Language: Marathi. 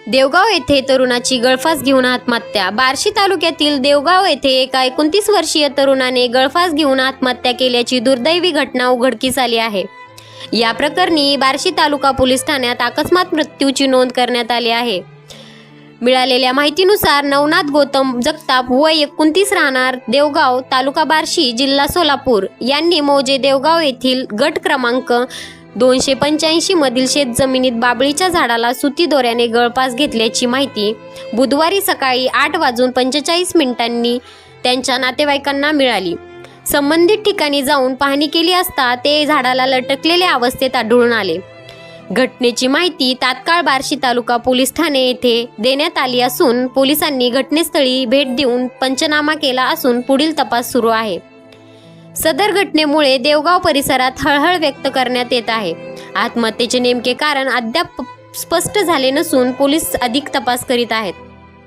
देवगाव येथे तरुणाची गळफास घेऊन आत्महत्या। बार्शी तालुक्यातील देवगाव येथे एका 29 वर्षीय तरुणाने गळफास घेऊन आत्महत्या केल्याची दुर्दैवी घटना उघडकीस आली आहे। या प्रकरणी बार्शी तालुका पोलीस ठाण्यात अकस्मात मृत्यूची नोंद करण्यात आली आहे। मिळालेल्या माहितीनुसार नवनाथ गौतम जगताप वय 29 राहणार देवगाव तालुका बार्शी जिल्हा सोलापूर यांनी मौजे देवगाव येथील गट क्रमांक 285 मधील शेतजमिनीत बाबळीच्या झाडाला सुती दोऱ्याने गळफास घेतल्याची माहिती बुधवारी सकाळी 8:45 त्यांच्या नातेवाईकांना मिळाली। संबंधित ठिकाणी जाऊन पाहणी केली असता ते झाडाला लटकलेल्या अवस्थेत आढळून आले। घटनेची माहिती तात्काळ बार्शी तालुका पोलीस ठाणे येथे देण्यात आली असून पोलिसांनी घटनास्थळी भेट देऊन पंचनामा केला असून पुढील तपास सुरू आहे। सदर घटनेमुळे देवगाव परिसरात हळहळ व्यक्त करण्यात येत आहे। आत्महत्येचे नेमके कारण अद्याप स्पष्ट झाले नसून पोलीस अधिक तपास करीत आहेत।